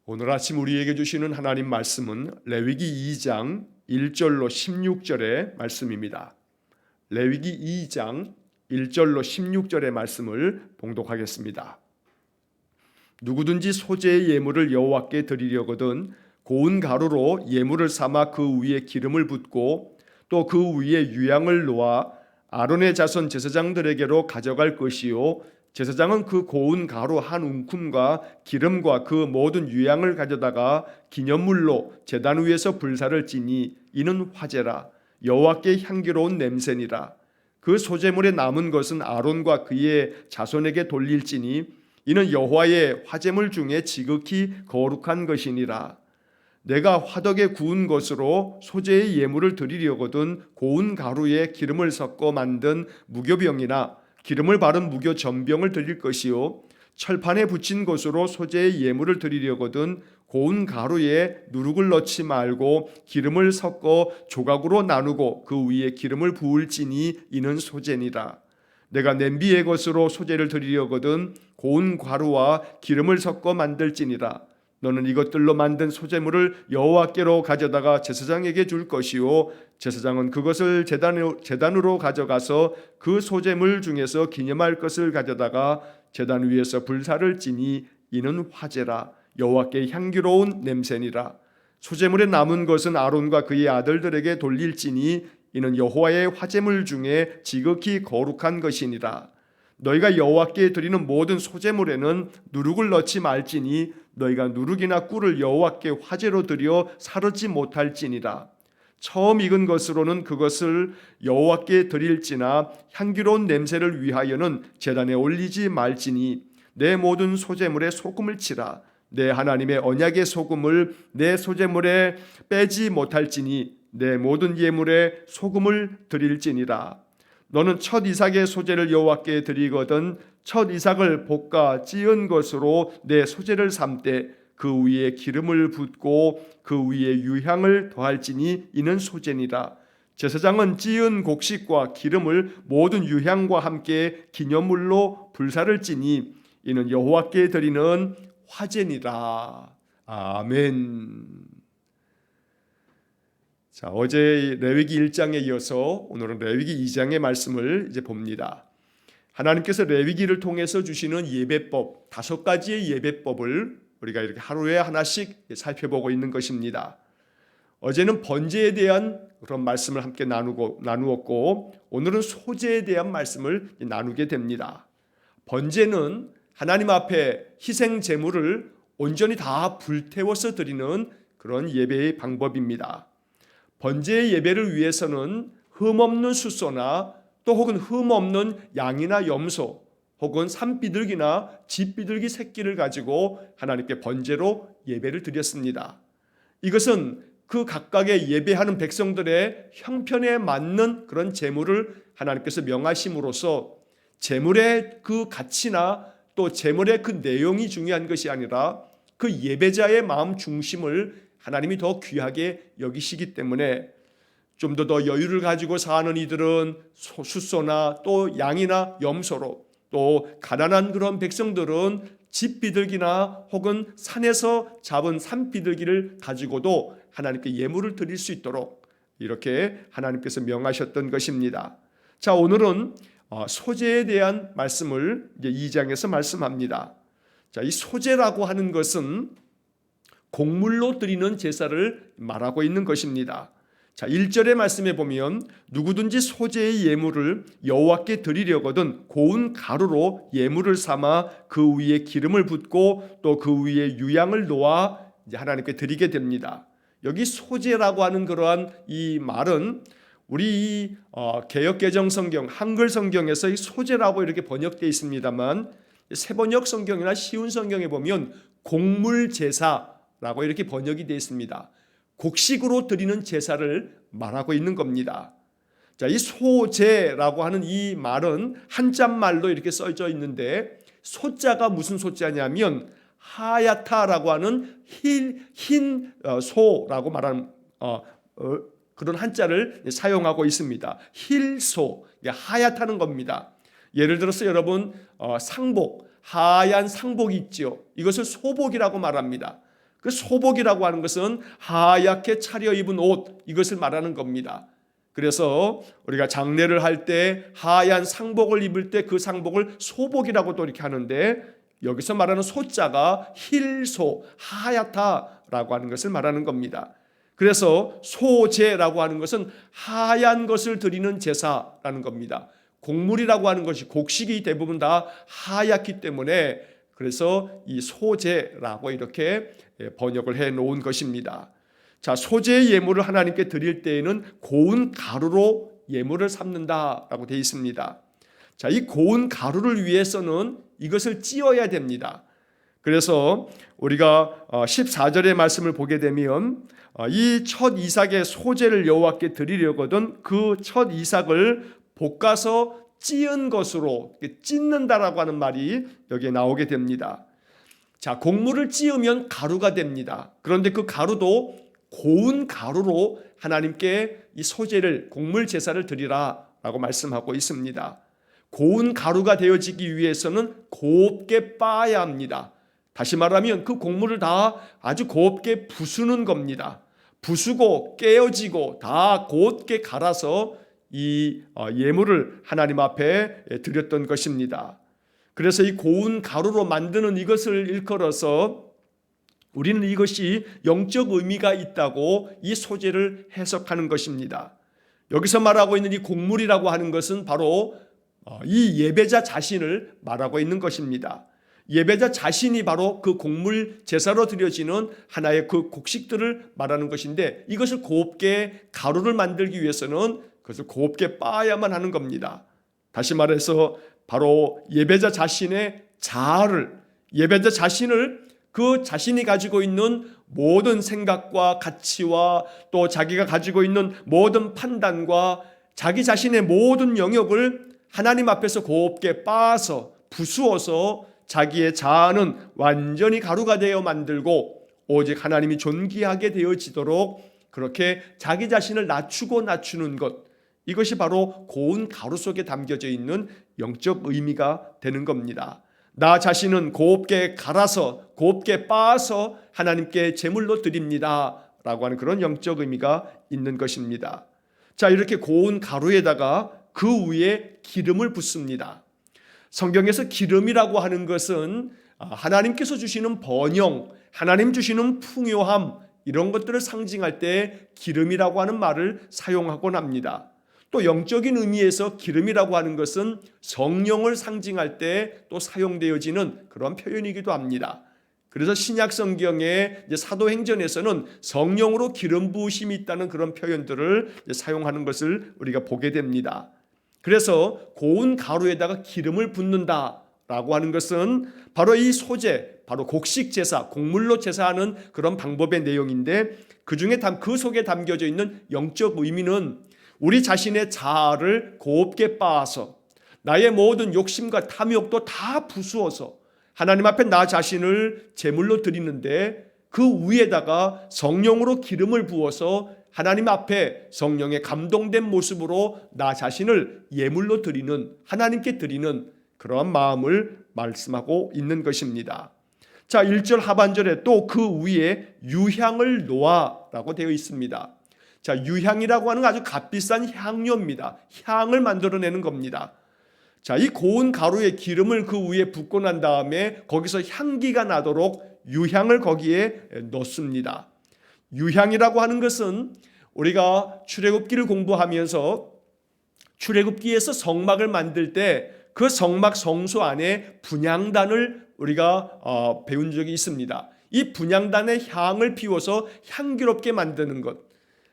오늘 아침 우리에게 주시는 하나님 말씀은 레위기 2장 1절로 16절의 말씀입니다. 레위기 2장 1절로 16절의 말씀을 봉독하겠습니다. 누구든지 소재의 예물을 여호와께 드리려거든 고운 가루로 예물을 삼아 그 위에 기름을 붓고 또 그 위에 유향을 놓아 아론의 자손 제사장들에게로 가져갈 것이요 제사장은 그 고운 가루 한 움큼과 기름과 그 모든 유향을 가져다가 기념물로 제단 위에서 불사를 지니 이는 화제라 여호와께 향기로운 냄새니라. 그 소제물에 남은 것은 아론과 그의 자손에게 돌릴지니 이는 여호와의 화제물 중에 지극히 거룩한 것이니라. 내가 화덕에 구운 것으로 소제의 예물을 드리려거든 고운 가루에 기름을 섞어 만든 무교병이나 기름을 바른 무교 전병을 드릴 것이요 철판에 붙인 것으로 소재의 예물을 드리려거든 고운 가루에 누룩을 넣지 말고 기름을 섞어 조각으로 나누고 그 위에 기름을 부을지니 이는 소재니라. 내가 냄비의 것으로 소재를 드리려거든 고운 가루와 기름을 섞어 만들지니라. 너는 이것들로 만든 소재물을 여호와께로 가져다가 제사장에게 줄 것이요 제사장은 그것을 제단으로 가져가서 그 소재물 중에서 기념할 것을 가져다가 제단 위에서 불사를 지니 이는 화제라 여호와께 향기로운 냄새니라. 소재물에 남은 것은 아론과 그의 아들들에게 돌릴지니 이는 여호와의 화제물 중에 지극히 거룩한 것이니라. 너희가 여호와께 드리는 모든 소재물에는 누룩을 넣지 말지니 너희가 누룩이나 꿀을 여호와께 화제로 드려 사르지 못할지니라. 처음 익은 것으로는 그것을 여호와께 드릴지나 향기로운 냄새를 위하여는 제단에 올리지 말지니 내 모든 소재물에 소금을 치라. 내 하나님의 언약의 소금을 내 소재물에 빼지 못할지니 내 모든 예물에 소금을 드릴지니라. 너는 첫 이삭의 소재를 여호와께 드리거든 첫 이삭을 볶아 찌은 것으로 내 소재를 삼되 그 위에 기름을 붓고 그 위에 유향을 더할지니 이는 소재니라. 제사장은 찌은 곡식과 기름을 모든 유향과 함께 기념물로 불사를 지니 이는 여호와께 드리는 화제니라. 아멘. 자, 어제 레위기 1장에 이어서 오늘은 레위기 2장의 말씀을 이제 봅니다. 하나님께서 레위기를 통해서 주시는 예배법, 5가지의 예배법을 우리가 이렇게 하루에 하나씩 살펴보고 있는 것입니다. 어제는 번제에 대한 그런 말씀을 함께 나누었고 오늘은 소제에 대한 말씀을 나누게 됩니다. 번제는 하나님 앞에 희생 제물을 온전히 다 불태워서 드리는 그런 예배의 방법입니다. 번제의 예배를 위해서는 흠없는 숫소나 또 혹은 흠없는 양이나 염소 혹은 산비둘기나 쥐비둘기 새끼를 가지고 하나님께 번제로 예배를 드렸습니다. 이것은 그 각각의 예배하는 백성들의 형편에 맞는 그런 제물을 하나님께서 명하심으로써 제물의 그 가치나 또 제물의 그 내용이 중요한 것이 아니라 그 예배자의 마음 중심을 하나님이 더 귀하게 여기시기 때문에 좀 더 여유를 가지고 사는 이들은 숫소나 또 양이나 염소로 또 가난한 그런 백성들은 쥐비둘기나 혹은 산에서 잡은 산비둘기를 가지고도 하나님께 예물을 드릴 수 있도록 이렇게 하나님께서 명하셨던 것입니다. 자, 오늘은 소제에 대한 말씀을 이제 2장에서 말씀합니다. 자, 이 소제라고 하는 것은 곡물로 드리는 제사를 말하고 있는 것입니다. 자, 1절의 말씀에 보면 누구든지 소제의 예물을 여호와께 드리려거든 고운 가루로 예물을 삼아 그 위에 기름을 붓고 또 그 위에 유향을 놓아 이제 하나님께 드리게 됩니다. 여기 소제라고 하는 그러한 이 말은 우리 개역개정 성경 한글 성경에서 이 소제라고 이렇게 번역되어 있습니다만 새번역 성경이나 쉬운 성경에 보면 곡물 제사라고 이렇게 번역이 되어 있습니다. 곡식으로 드리는 제사를 말하고 있는 겁니다. 자, 이 소제라고 하는 이 말은 한자말로 이렇게 써져 있는데 소자가 무슨 소자냐면 하야타라고 하는 흰 소라고 말하는 그런 한자를 사용하고 있습니다. 힐소, 하얗다는 겁니다. 예를 들어서 여러분 상복, 하얀 상복이 있죠. 이것을 소복이라고 말합니다. 그 소복이라고 하는 것은 하얗게 차려입은 옷, 이것을 말하는 겁니다. 그래서 우리가 장례를 할 때 하얀 상복을 입을 때 그 상복을 소복이라고도 이렇게 하는데, 여기서 말하는 소자가 힐소, 하얗다라고 하는 것을 말하는 겁니다. 그래서 소제라고 하는 것은 하얀 것을 드리는 제사라는 겁니다. 곡물이라고 하는 것이, 곡식이 대부분 다 하얗기 때문에 그래서 이 소제라고 이렇게 번역을 해 놓은 것입니다. 자, 소제의 예물을 하나님께 드릴 때에는 고운 가루로 예물을 삼는다라고 되어 있습니다. 자, 이 고운 가루를 위해서는 이것을 찧어야 됩니다. 그래서 우리가 14절의 말씀을 보게 되면 이 첫 이삭의 소제를 여호와께 드리려거든 그 첫 이삭을 볶아서 찧은 것으로, 찢는다라고 하는 말이 여기에 나오게 됩니다. 자, 곡물을 찧으면 가루가 됩니다. 그런데 그 가루도 고운 가루로 하나님께 이 소제를, 곡물 제사를 드리라라고 말씀하고 있습니다. 고운 가루가 되어지기 위해서는 곱게 빻아야 합니다. 다시 말하면 그 곡물을 다 아주 곱게 부수는 겁니다. 부수고 깨어지고 다 곧게 갈아서 이 예물을 하나님 앞에 드렸던 것입니다. 그래서 이 고운 가루로 만드는 이것을 일컬어서 우리는 이것이 영적 의미가 있다고 이 소제를 해석하는 것입니다. 여기서 말하고 있는 이 곡물이라고 하는 것은 바로 이 예배자 자신을 말하고 있는 것입니다. 예배자 자신이 바로 그 곡물 제사로 드려지는 하나의 그 곡식들을 말하는 것인데, 이것을 곱게 가루를 만들기 위해서는 그것을 곱게 빻아야만 하는 겁니다. 다시 말해서 바로 예배자 자신의 자아를, 예배자 자신을, 그 자신이 가지고 있는 모든 생각과 가치와 또 자기가 가지고 있는 모든 판단과 자기 자신의 모든 영역을 하나님 앞에서 곱게 빻아서 부수어서 자기의 자아는 완전히 가루가 되어 만들고 오직 하나님이 존귀하게 되어지도록 그렇게 자기 자신을 낮추고 낮추는 것, 이것이 바로 고운 가루 속에 담겨져 있는 영적 의미가 되는 겁니다. 나 자신은 곱게 갈아서 곱게 빻아서 하나님께 제물로 드립니다 라고 하는 그런 영적 의미가 있는 것입니다. 자, 이렇게 고운 가루에다가 그 위에 기름을 붓습니다. 성경에서 기름이라고 하는 것은 하나님께서 주시는 번영, 하나님 주시는 풍요함, 이런 것들을 상징할 때 기름이라고 하는 말을 사용하곤 합니다. 또 영적인 의미에서 기름이라고 하는 것은 성령을 상징할 때 또 사용되어지는 그런 표현이기도 합니다. 그래서 신약 성경의 사도행전에서는 성령으로 기름 부으심이 있다는 그런 표현들을 사용하는 것을 우리가 보게 됩니다. 그래서 고운 가루에다가 기름을 붓는다라고 하는 것은 바로 이 소제, 바로 곡식 제사, 곡물로 제사하는 그런 방법의 내용인데, 그 속에 담겨져 있는 영적 의미는 우리 자신의 자아를 곱게 빻아서 나의 모든 욕심과 탐욕도 다 부수어서 하나님 앞에 나 자신을 제물로 드리는데, 그 위에다가 성령으로 기름을 부어서 하나님 앞에 성령의 감동된 모습으로 나 자신을 예물로 드리는, 하나님께 드리는 그러한 마음을 말씀하고 있는 것입니다. 자, 1절 하반절에 또 그 위에 유향을 놓아라고 되어 있습니다. 자, 유향이라고 하는 아주 값비싼 향료입니다. 향을 만들어내는 겁니다. 자, 이 고운 가루에 기름을 그 위에 붓고 난 다음에 거기서 향기가 나도록 유향을 거기에 넣습니다. 유향이라고 하는 것은 우리가 출애굽기를 공부하면서 출애굽기에서 성막을 만들 때 그 성막 성소 안에 분향단을 우리가 배운 적이 있습니다. 이 분향단의 향을 피워서 향기롭게 만드는 것,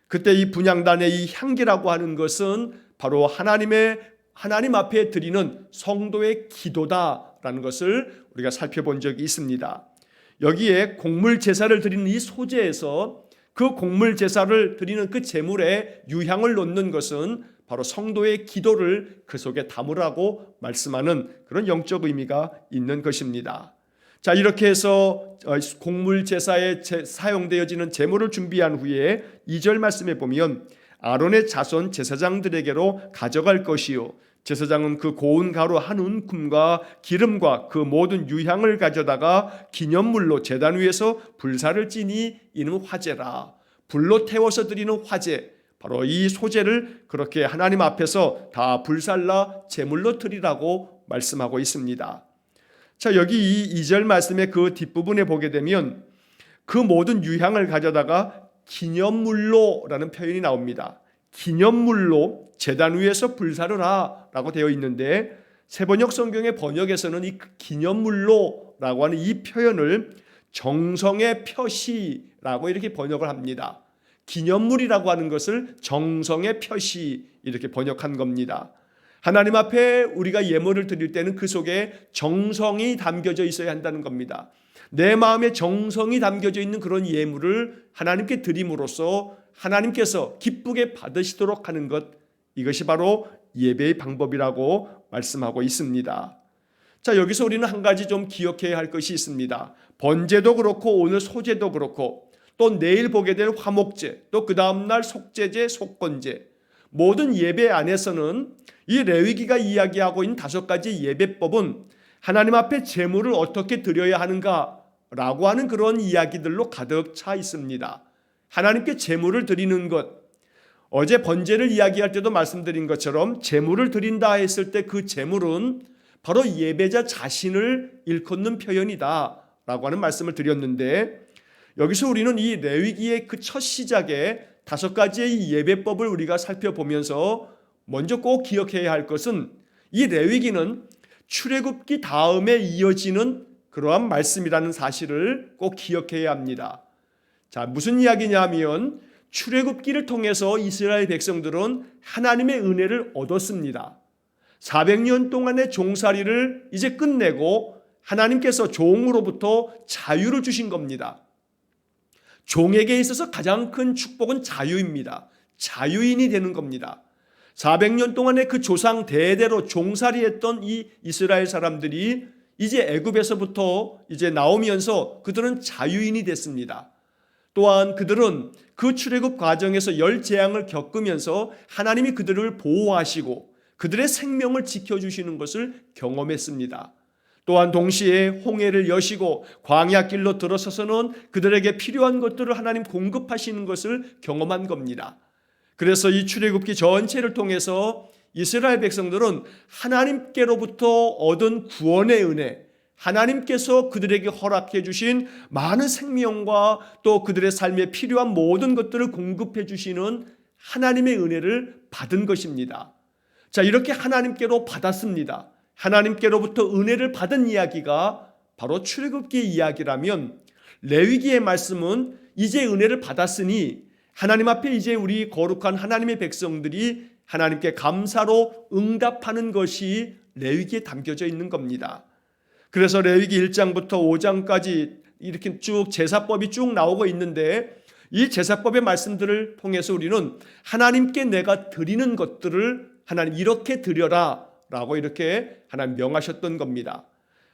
그때 이 분향단의 이 향기라고 하는 것은 바로 하나님 앞에 드리는 성도의 기도다라는 것을 우리가 살펴본 적이 있습니다. 여기에 곡물 제사를 드리는 이 소제에서 그 곡물 제사를 드리는 그 제물에 유향을 넣는 것은 바로 성도의 기도를 그 속에 담으라고 말씀하는 그런 영적 의미가 있는 것입니다. 자, 이렇게 해서 곡물 제사에 사용되어지는 제물을 준비한 후에 2절 말씀에 보면 아론의 자손 제사장들에게로 가져갈 것이요 제사장은 그 고운 가루 한 움큼과 기름과 그 모든 유향을 가져다가 기념물로 제단 위에서 불사를 지니 이는 화제라. 불로 태워서 드리는 화제, 바로 이 소제를 그렇게 하나님 앞에서 다 불살라 제물로 드리라고 말씀하고 있습니다. 자, 여기 이 2절 말씀의 그 뒷부분에 보게 되면 그 모든 유향을 가져다가 기념물로라는 표현이 나옵니다. 기념물로 제단 위에서 불사르라 라고 되어 있는데 세번역 성경의 번역에서는 이 기념물로라고 하는 이 표현을 정성의 표시라고 이렇게 번역을 합니다. 기념물이라고 하는 것을 정성의 표시 이렇게 번역한 겁니다. 하나님 앞에 우리가 예물을 드릴 때는 그 속에 정성이 담겨져 있어야 한다는 겁니다. 내 마음에 정성이 담겨져 있는 그런 예물을 하나님께 드림으로써 하나님께서 기쁘게 받으시도록 하는 것, 이것이 바로 예배의 방법이라고 말씀하고 있습니다. 자, 여기서 우리는 한 가지 좀 기억해야 할 것이 있습니다. 번제도 그렇고 오늘 소제도 그렇고 또 내일 보게 될 화목제, 또 그 다음날 속죄제, 속건제, 모든 예배 안에서는 이 레위기가 이야기하고 있는 5가지 예배법은 하나님 앞에 제물을 어떻게 드려야 하는가라고 하는 그런 이야기들로 가득 차 있습니다. 하나님께 제물을 드리는 것, 어제 번제를 이야기할 때도 말씀드린 것처럼 제물을 드린다 했을 때 그 제물은 바로 예배자 자신을 일컫는 표현이다 라고 하는 말씀을 드렸는데, 여기서 우리는 이 레위기의 그 첫 시작에 5가지의 예배법을 우리가 살펴보면서 먼저 꼭 기억해야 할 것은 이 레위기는 출애굽기 다음에 이어지는 그러한 말씀이라는 사실을 꼭 기억해야 합니다. 자, 무슨 이야기냐면 출애굽기를 통해서 이스라엘 백성들은 하나님의 은혜를 얻었습니다. 400년 동안의 종살이를 이제 끝내고 하나님께서 종으로부터 자유를 주신 겁니다. 종에게 있어서 가장 큰 축복은 자유입니다. 자유인이 되는 겁니다. 400년 동안의 그 조상 대대로 종살이했던 이 이스라엘 사람들이 이제 애굽에서부터 이제 나오면서 그들은 자유인이 됐습니다. 또한 그들은 그 출애굽 과정에서 열 재앙을 겪으면서 하나님이 그들을 보호하시고 그들의 생명을 지켜주시는 것을 경험했습니다. 또한 동시에 홍해를 여시고 광야 길로 들어서서는 그들에게 필요한 것들을 하나님 공급하시는 것을 경험한 겁니다. 그래서 이 출애굽기 전체를 통해서 이스라엘 백성들은 하나님께로부터 얻은 구원의 은혜, 하나님께서 그들에게 허락해 주신 많은 생명과 또 그들의 삶에 필요한 모든 것들을 공급해 주시는 하나님의 은혜를 받은 것입니다. 자, 이렇게 하나님께로 받았습니다. 하나님께로부터 은혜를 받은 이야기가 바로 출애굽기의 이야기라면, 레위기의 말씀은 이제 은혜를 받았으니 하나님 앞에 이제 우리 거룩한 하나님의 백성들이 하나님께 감사로 응답하는 것이 레위기에 담겨져 있는 겁니다. 그래서 레위기 1장부터 5장까지 이렇게 쭉 제사법이 쭉 나오고 있는데, 이 제사법의 말씀들을 통해서 우리는 하나님께 내가 드리는 것들을 하나님 이렇게 드려라 라고 이렇게 하나님 명하셨던 겁니다.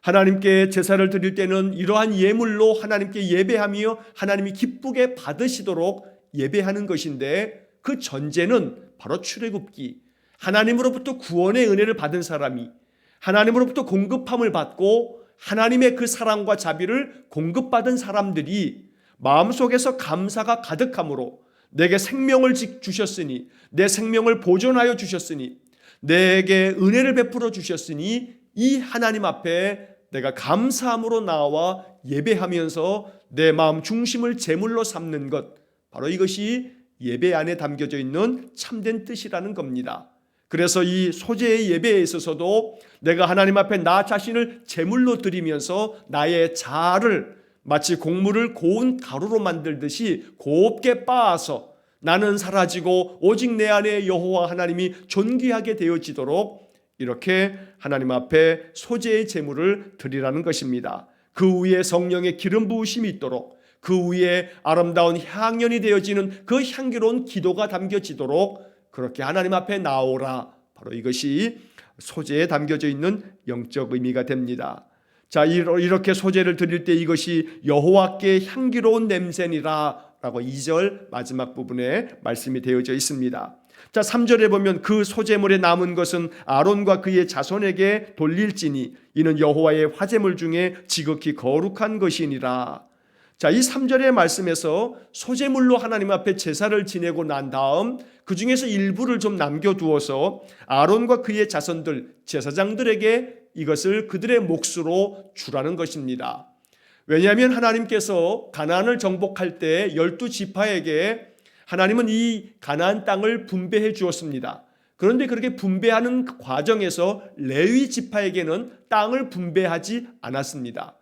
하나님께 제사를 드릴 때는 이러한 예물로 하나님께 예배하며 하나님이 기쁘게 받으시도록 예배하는 것인데, 그 전제는 바로 출애굽기, 하나님으로부터 구원의 은혜를 받은 사람이 하나님으로부터 공급함을 받고 하나님의 그 사랑과 자비를 공급받은 사람들이 마음속에서 감사가 가득함으로 내게 생명을 주셨으니, 내 생명을 보존하여 주셨으니, 내게 은혜를 베풀어 주셨으니 이 하나님 앞에 내가 감사함으로 나와 예배하면서 내 마음 중심을 제물로 삼는 것, 바로 이것이 예배 안에 담겨져 있는 참된 뜻이라는 겁니다. 그래서 이 소제의 예배에 있어서도 내가 하나님 앞에 나 자신을 제물로 드리면서 나의 자아를 마치 곡물을 고운 가루로 만들듯이 곱게 빻아서 나는 사라지고 오직 내 안에 여호와 하나님이 존귀하게 되어지도록 이렇게 하나님 앞에 소제의 제물을 드리라는 것입니다. 그 위에 성령의 기름 부으심이 있도록, 그 위에 아름다운 향연이 되어지는 그 향기로운 기도가 담겨지도록 그렇게 하나님 앞에 나오라. 바로 이것이 소제에 담겨져 있는 영적 의미가 됩니다. 자, 이렇게 소제를 드릴 때 이것이 여호와께 향기로운 냄새니라 라고 2절 마지막 부분에 말씀이 되어져 있습니다. 자, 3절에 보면 그 소재물에 남은 것은 아론과 그의 자손에게 돌릴지니 이는 여호와의 화제물 중에 지극히 거룩한 것이니라. 자, 이 3절의 말씀에서 소재물로 하나님 앞에 제사를 지내고 난 다음 그 중에서 일부를 좀 남겨두어서 아론과 그의 자손들, 제사장들에게 이것을 그들의 몫으로 주라는 것입니다. 왜냐하면 하나님께서 가나안을 정복할 때 12지파에게 하나님은 이 가나안 땅을 분배해 주었습니다. 그런데 그렇게 분배하는 과정에서 레위 지파에게는 땅을 분배하지 않았습니다.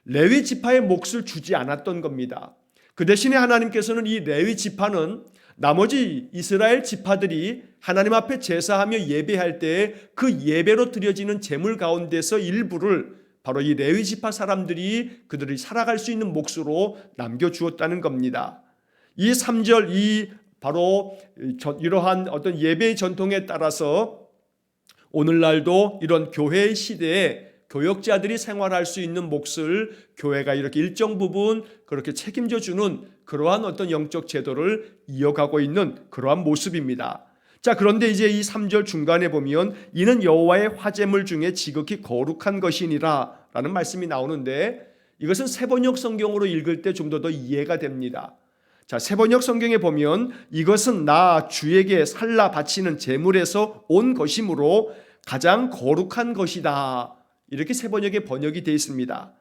레위 지파의 몫을 주지 않았던 겁니다. 그 대신에 하나님께서는 이 레위 지파는 나머지 이스라엘 지파들이 하나님 앞에 제사하며 예배할 때 그 예배로 드려지는 제물 가운데서 일부를 바로 이 레위 지파 사람들이 그들이 살아갈 수 있는 몫으로 남겨주었다는 겁니다. 이 3절 이 바로 이러한 어떤 예배의 전통에 따라서 오늘날도 이런 교회의 시대에 교역자들이 생활할 수 있는 몫을 교회가 이렇게 일정 부분 그렇게 책임져 주는 그러한 어떤 영적 제도를 이어가고 있는 그러한 모습입니다. 자, 그런데 이제 이 3절 중간에 보면 이는 여호와의 화제물 중에 지극히 거룩한 것이니라 라는 말씀이 나오는데 이것은 세번역 성경으로 읽을 때 좀 더 이해가 됩니다. 자, 세번역 성경에 보면 이것은 나 주에게 살라 바치는 제물에서 온 것이므로 가장 거룩한 것이다. 이렇게 세번역에 번역이 되어 있습니다.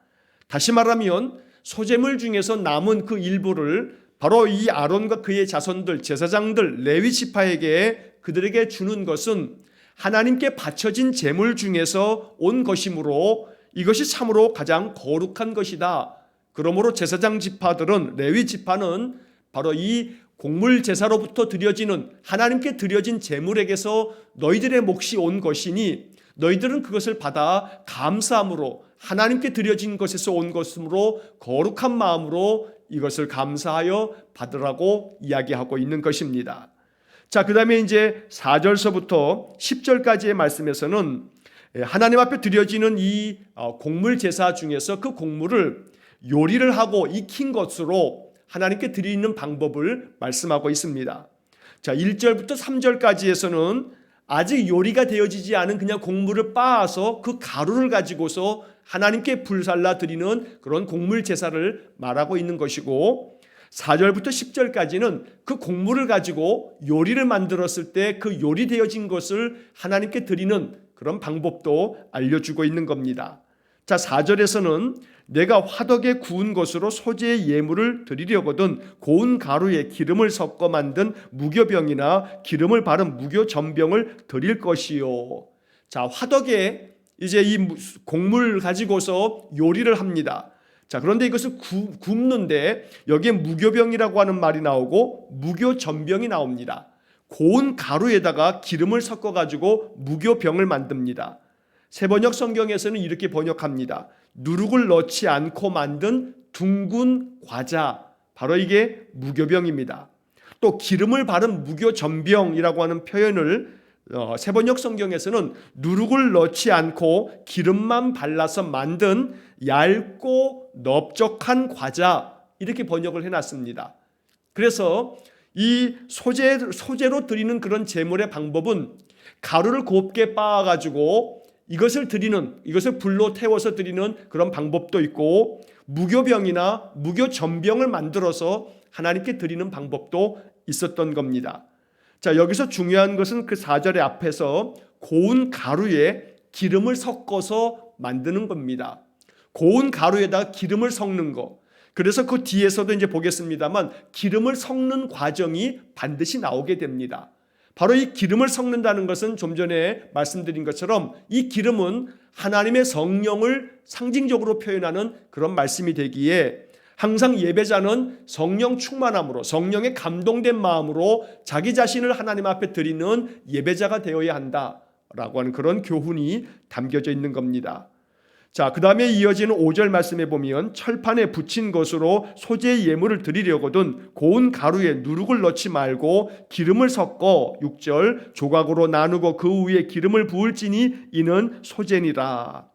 다시 말하면 소제물 중에서 남은 그 일부를 바로 이 아론과 그의 자손들, 제사장들, 레위 지파에게 그들에게 주는 것은 하나님께 바쳐진 제물 중에서 온 것이므로 이것이 참으로 가장 거룩한 것이다. 그러므로 제사장 지파들은, 레위 지파는 바로 이 곡물 제사로부터 드려지는 하나님께 드려진 제물에게서 너희들의 몫이 온 것이니 너희들은 그것을 받아 감사함으로 하나님께 드려진 것에서 온 것이므로 거룩한 마음으로 이것을 감사하여 받으라고 이야기하고 있는 것입니다. 자, 그 다음에 이제 4절서부터 10절까지의 말씀에서는 하나님 앞에 드려지는 이 곡물 제사 중에서 그 곡물을 요리를 하고 익힌 것으로 하나님께 드리는 방법을 말씀하고 있습니다. 자, 1절부터 3절까지에서는 아직 요리가 되어지지 않은 그냥 곡물을 빻아서 그 가루를 가지고서 하나님께 불살라 드리는 그런 곡물 제사를 말하고 있는 것이고 4절부터 10절까지는 그 곡물을 가지고 요리를 만들었을 때 그 요리되어진 것을 하나님께 드리는 그런 방법도 알려주고 있는 겁니다. 자, 4절에서는 내가 화덕에 구운 것으로 소재의 예물을 드리려거든 고운 가루에 기름을 섞어 만든 무교병이나 기름을 바른 무교전병을 드릴 것이요. 자, 화덕에 이제 이 곡물 가지고서 요리를 합니다. 자, 그런데 이것을 굽는데 여기에 무교병이라고 하는 말이 나오고 무교전병이 나옵니다. 고운 가루에다가 기름을 섞어 가지고 무교병을 만듭니다. 세번역 성경에서는 이렇게 번역합니다. 누룩을 넣지 않고 만든 둥근 과자, 바로 이게 무교병입니다. 또 기름을 바른 무교전병이라고 하는 표현을 세번역 성경에서는 누룩을 넣지 않고 기름만 발라서 만든 얇고 넓적한 과자, 이렇게 번역을 해놨습니다. 그래서 이 소재로 드리는 그런 제물의 방법은 가루를 곱게 빻아가지고 이것을 불로 태워서 드리는 그런 방법도 있고 무교병이나 무교전병을 만들어서 하나님께 드리는 방법도 있었던 겁니다. 자, 여기서 중요한 것은 그 4절의 앞에서 고운 가루에 기름을 섞어서 만드는 겁니다. 고운 가루에다 기름을 섞는 거. 그래서 그 뒤에서도 이제 보겠습니다만 기름을 섞는 과정이 반드시 나오게 됩니다. 바로 이 기름을 섞는다는 것은 좀 전에 말씀드린 것처럼 이 기름은 하나님의 성령을 상징적으로 표현하는 그런 말씀이 되기에 항상 예배자는 성령 충만함으로 성령에 감동된 마음으로 자기 자신을 하나님 앞에 드리는 예배자가 되어야 한다라고 하는 그런 교훈이 담겨져 있는 겁니다. 자, 그 다음에 이어지는 5절 말씀에 보면 철판에 붙인 것으로 소재의 예물을 드리려거든 고운 가루에 누룩을 넣지 말고 기름을 섞어 6절 조각으로 나누고 그 위에 기름을 부을지니 이는 소재니라.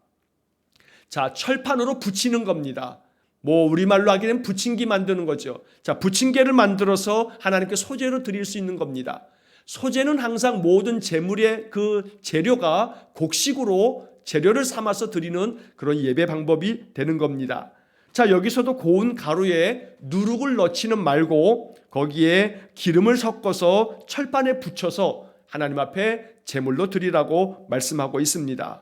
자, 철판으로 붙이는 겁니다. 뭐 우리말로 하기는 부침기 만드는 거죠. 자, 부침개를 만들어서 하나님께 소재로 드릴 수 있는 겁니다. 소재는 항상 모든 제물의 그 재료가 곡식으로 재료를 삼아서 드리는 그런 예배 방법이 되는 겁니다. 자, 여기서도 고운 가루에 누룩을 넣지는 말고 거기에 기름을 섞어서 철판에 붙여서 하나님 앞에 제물로 드리라고 말씀하고 있습니다.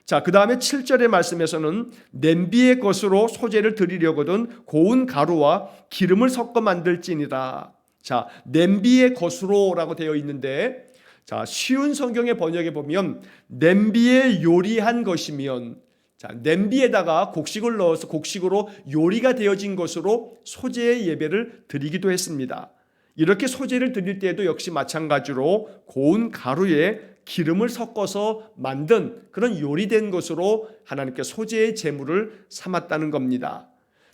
자, 그 다음에 7절의 말씀에서는 냄비의 것으로 소재를 드리려거든 고운 가루와 기름을 섞어 만들지니라. 자, 냄비의 것으로라고 되어 있는데, 자, 쉬운 성경의 번역에 보면 냄비에 요리한 것이면, 자, 냄비에다가 곡식을 넣어서 곡식으로 요리가 되어진 것으로 소재의 예배를 드리기도 했습니다. 이렇게 소재를 드릴 때에도 역시 마찬가지로 고운 가루에 기름을 섞어서 만든 그런 요리된 것으로 하나님께 소재의 제물을 삼았다는 겁니다.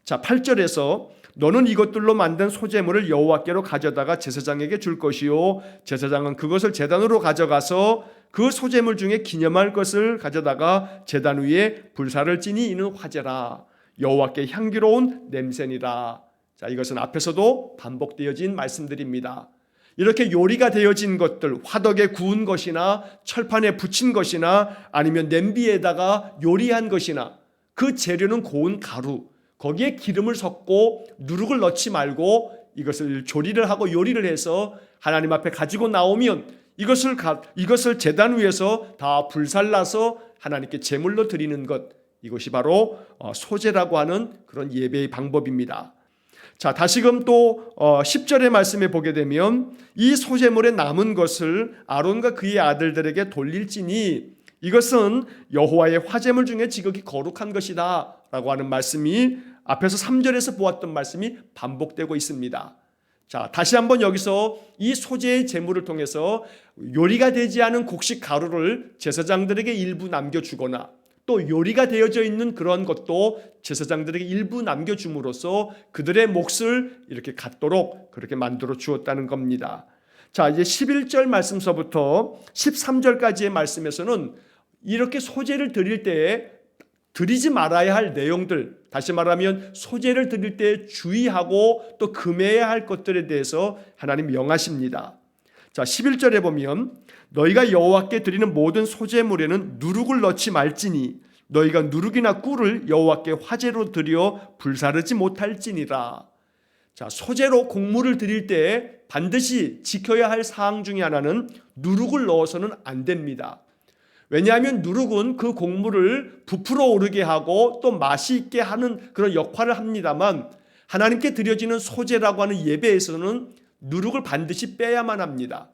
자, 8절에서 너는 이것들로 만든 소제물을 여호와께로 가져다가 제사장에게 줄 것이요 제사장은 그것을 제단으로 가져가서 그 소제물 중에 기념할 것을 가져다가 제단 위에 불사를 지니 이는 화제라 여호와께 향기로운 냄새니라. 자, 이것은 앞에서도 반복되어진 말씀들입니다. 이렇게 요리가 되어진 것들, 화덕에 구운 것이나 철판에 붙인 것이나 아니면 냄비에다가 요리한 것이나 그 재료는 고운 가루, 거기에 기름을 섞고 누룩을 넣지 말고 이것을 조리를 하고 요리를 해서 하나님 앞에 가지고 나오면 이것을 제단 위에서 다 불살라서 하나님께 제물로 드리는 것, 이것이 바로 소제라고 하는 그런 예배의 방법입니다. 자, 다시금 또 10절의 말씀에 보게 되면 이 소제물에 남은 것을 아론과 그의 아들들에게 돌릴지니 이것은 여호와의 화제물 중에 지극히 거룩한 것이다 라고 하는 말씀이 앞에서 3절에서 보았던 말씀이 반복되고 있습니다. 자, 다시 한번 여기서 이 소재의 제물을 통해서 요리가 되지 않은 곡식 가루를 제사장들에게 일부 남겨주거나 또 요리가 되어져 있는 그런 것도 제사장들에게 일부 남겨줌으로써 그들의 몫을 이렇게 갖도록 그렇게 만들어 주었다는 겁니다. 자, 이제 11절 말씀서부터 13절까지의 말씀에서는 이렇게 소제를 드릴 때에 드리지 말아야 할 내용들, 다시 말하면 소제를 드릴 때 주의하고 또 금해야 할 것들에 대해서 하나님 명하십니다. 자, 11절에 보면 너희가 여호와께 드리는 모든 소제물에는 누룩을 넣지 말지니 너희가 누룩이나 꿀을 여호와께 화제로 드려 불사르지 못할지니라. 자, 소제로 곡물을 드릴 때 반드시 지켜야 할 사항 중에 하나는 누룩을 넣어서는 안 됩니다. 왜냐하면 누룩은 그 곡물을 부풀어 오르게 하고 또 맛이 있게 하는 그런 역할을 합니다만 하나님께 드려지는 소제라고 하는 예배에서는 누룩을 반드시 빼야만 합니다.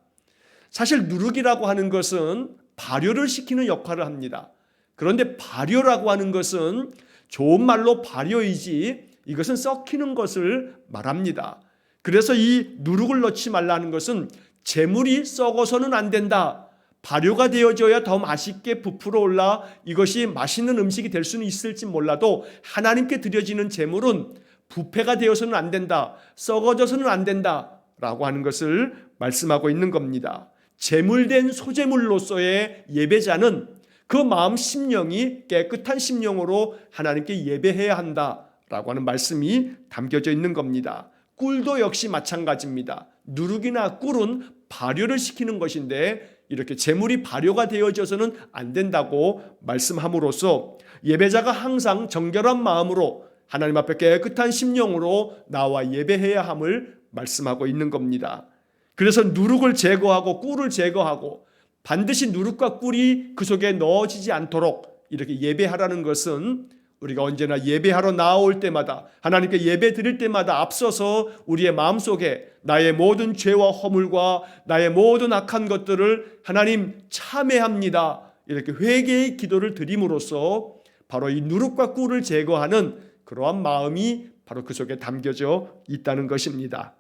사실 누룩이라고 하는 것은 발효를 시키는 역할을 합니다. 그런데 발효라고 하는 것은 좋은 말로 발효이지 이것은 썩히는 것을 말합니다. 그래서 이 누룩을 넣지 말라는 것은 재물이 썩어서는 안 된다. 발효가 되어져야 더 맛있게 부풀어 올라 이것이 맛있는 음식이 될 수는 있을지 몰라도 하나님께 드려지는 제물은 부패가 되어서는 안 된다. 썩어져서는 안 된다. 라고 하는 것을 말씀하고 있는 겁니다. 제물된 소제물로서의 예배자는 그 마음 심령이 깨끗한 심령으로 하나님께 예배해야 한다라고 하는 말씀이 담겨져 있는 겁니다. 꿀도 역시 마찬가지입니다. 누룩이나 꿀은 발효를 시키는 것인데 이렇게 제물이 발효가 되어져서는 안 된다고 말씀함으로써 예배자가 항상 정결한 마음으로 하나님 앞에 깨끗한 심령으로 나와 예배해야 함을 말씀하고 있는 겁니다. 그래서 누룩을 제거하고 꿀을 제거하고 반드시 누룩과 꿀이 그 속에 넣어지지 않도록 이렇게 예배하라는 것은 우리가 언제나 예배하러 나올 때마다 하나님께 예배 드릴 때마다 앞서서 우리의 마음속에 나의 모든 죄와 허물과 나의 모든 악한 것들을 하나님 참회합니다. 이렇게 회개의 기도를 드림으로써 바로 이 누룩과 꿀을 제거하는 그러한 마음이 바로 그 속에 담겨져 있다는 것입니다.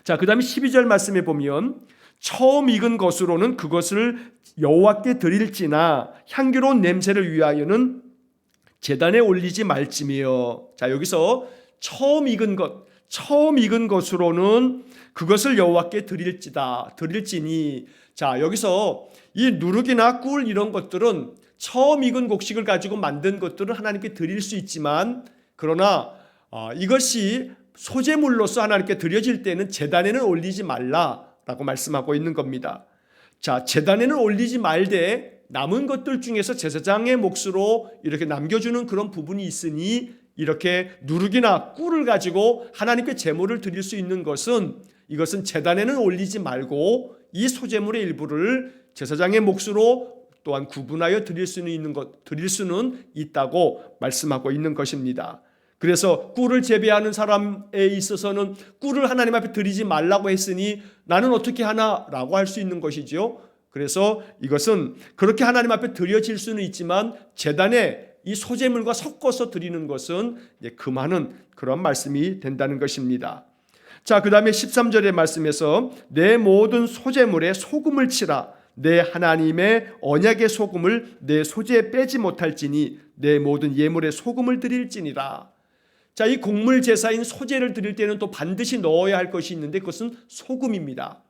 자, 그 다음에 12절 말씀에 보면 처음 익은 것으로는 그것을 여호와께 드릴지나 향기로운 냄새를 위하여는 제단에 올리지 말지며. 자, 여기서 처음 익은 것으로는 그것을 여호와께 드릴지니. 자, 여기서 이 누룩이나 꿀 이런 것들은 처음 익은 곡식을 가지고 만든 것들은 하나님께 드릴 수 있지만 그러나 이것이 소제물로서 하나님께 드려질 때는 제단에는 올리지 말라라고 말씀하고 있는 겁니다. 자, 제단에는 올리지 말되 남은 것들 중에서 제사장의 몫으로 이렇게 남겨주는 그런 부분이 있으니 이렇게 누룩이나 꿀을 가지고 하나님께 제물을 드릴 수 있는 것은 이것은 제단에는 올리지 말고 이 소제물의 일부를 제사장의 몫으로 또한 구분하여 드릴 수는 있다고 말씀하고 있는 것입니다. 그래서 꿀을 재배하는 사람에 있어서는 꿀을 하나님 앞에 드리지 말라고 했으니 나는 어떻게 하나라고 할 수 있는 것이죠. 그래서 이것은 그렇게 하나님 앞에 드려질 수는 있지만 제단에 이 소제물과 섞어서 드리는 것은 금하는 그런 말씀이 된다는 것입니다. 자, 그 다음에 13절의 말씀에서 내 모든 소제물에 소금을 치라. 내 하나님의 언약의 소금을 내 소재에 빼지 못할지니 내 모든 예물에 소금을 드릴지니라. 자, 이 곡물 제사인 소제를 드릴 때는 또 반드시 넣어야 할 것이 있는데 그것은 소금입니다.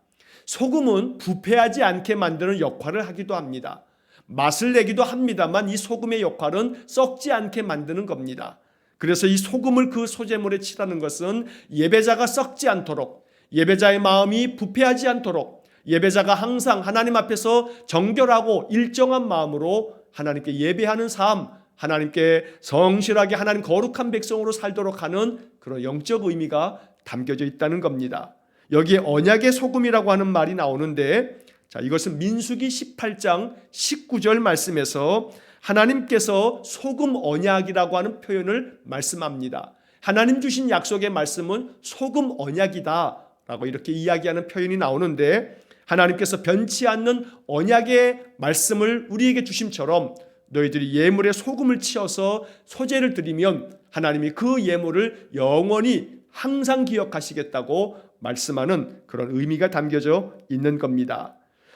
소금은 부패하지 않게 만드는 역할을 하기도 합니다. 맛을 내기도 합니다만 이 소금의 역할은 썩지 않게 만드는 겁니다. 그래서 이 소금을 그 소제물에 치라는 것은 예배자가 썩지 않도록, 예배자의 마음이 부패하지 않도록, 예배자가 항상 하나님 앞에서 정결하고 일정한 마음으로 하나님께 예배하는 삶, 하나님께 성실하게 하나님 거룩한 백성으로 살도록 하는 그런 영적 의미가 담겨져 있다는 겁니다. 여기에 언약의 소금이라고 하는 말이 나오는데, 자, 이것은 민수기 18장 19절 말씀에서 하나님께서 소금 언약이라고 하는 표현을 말씀합니다. 하나님 주신 약속의 말씀은 소금 언약이다 라고 이렇게 이야기하는 표현이 나오는데, 하나님께서 변치 않는 언약의 말씀을 우리에게 주심처럼 너희들이 예물에 소금을 치어서 소제를 드리면 하나님이 그 예물을 영원히 항상 기억하시겠다고 말씀하는 그런 의미가 담겨져 있는 겁니다.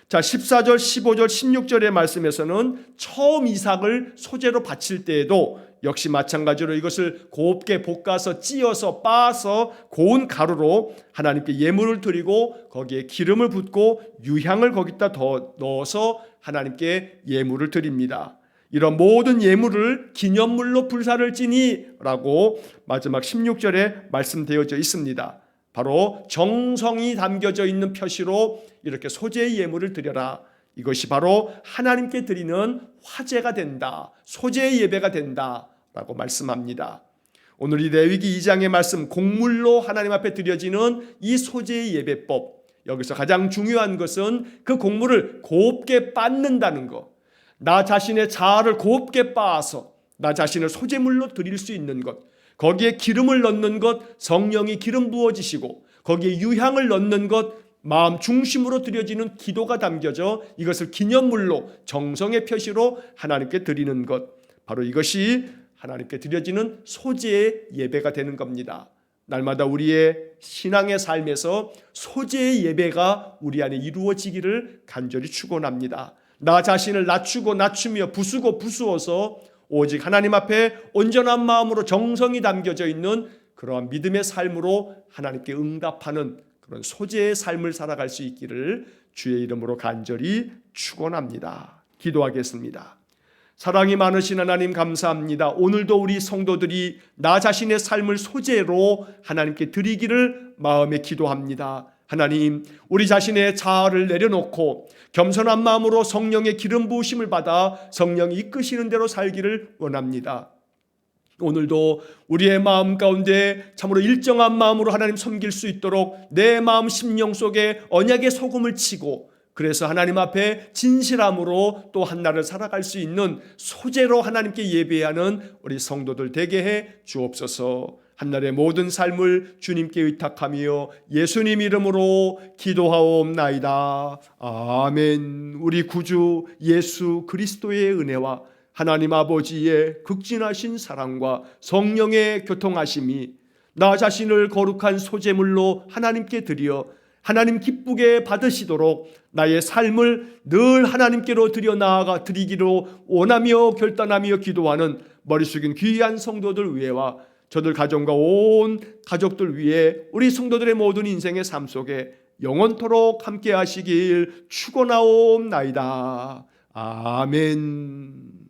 자, 14절, 15절, 16절의 말씀에서는 처음 이삭을 소제로 바칠 때에도 역시 마찬가지로 이것을 곱게 볶아서 찧어서 빻아서 고운 가루로 하나님께 예물을 드리고 거기에 기름을 붓고 유향을 거기다 더 넣어서 하나님께 예물을 드립니다. 이런 모든 예물을 기념물로 불사를 지니 라고 마지막 16절에 말씀되어져 있습니다. 바로 정성이 담겨져 있는 표시로 이렇게 소제의 예물을 드려라. 이것이 바로 하나님께 드리는 화제가 된다. 소제의 예배가 된다 라고 말씀합니다. 오늘 이 레위기 2장의 말씀, 곡물로 하나님 앞에 드려지는 이 소제의 예배법, 여기서 가장 중요한 것은 그 곡물을 곱게 빻는다는 것, 나 자신의 자아를 곱게 빻아서 나 자신을 소제물로 드릴 수 있는 것, 거기에 기름을 넣는 것, 성령이 기름 부어지시고 거기에 유향을 넣는 것, 마음 중심으로 드려지는 기도가 담겨져 이것을 기념물로 정성의 표시로 하나님께 드리는 것, 바로 이것이 하나님께 드려지는 소제의 예배가 되는 겁니다. 날마다 우리의 신앙의 삶에서 소제의 예배가 우리 안에 이루어지기를 간절히 축원합니다. 나 자신을 낮추고 낮추며 부수고 부수어서 오직 하나님 앞에 온전한 마음으로 정성이 담겨져 있는 그러한 믿음의 삶으로 하나님께 응답하는 그런 소제의 삶을 살아갈 수 있기를 주의 이름으로 간절히 축원합니다. 기도하겠습니다. 사랑이 많으신 하나님 감사합니다. 오늘도 우리 성도들이 나 자신의 삶을 소제로 하나님께 드리기를 마음에 기도합니다. 하나님, 우리 자신의 자아를 내려놓고 겸손한 마음으로 성령의 기름 부으심을 받아 성령이 이끄시는 대로 살기를 원합니다. 오늘도 우리의 마음 가운데 참으로 일정한 마음으로 하나님 섬길 수 있도록 내 마음 심령 속에 언약의 소금을 치고 그래서 하나님 앞에 진실함으로 또 한 날을 살아갈 수 있는 소제로 하나님께 예배하는 우리 성도들 되게 해 주옵소서. 한날의 모든 삶을 주님께 의탁하며 예수님 이름으로 기도하옵나이다. 아멘. 우리 구주 예수 그리스도의 은혜와 하나님 아버지의 극진하신 사랑과 성령의 교통하심이 나 자신을 거룩한 소제물로 하나님께 드려 하나님 기쁘게 받으시도록 나의 삶을 늘 하나님께로 드려 나아가 드리기로 원하며 결단하며 기도하는 머리 숙인 귀한 성도들 위에와 저들 가정과 온 가족들 위해 우리 성도들의 모든 인생의 삶 속에 영원토록 함께 하시길 축원하옵나이다. 아멘.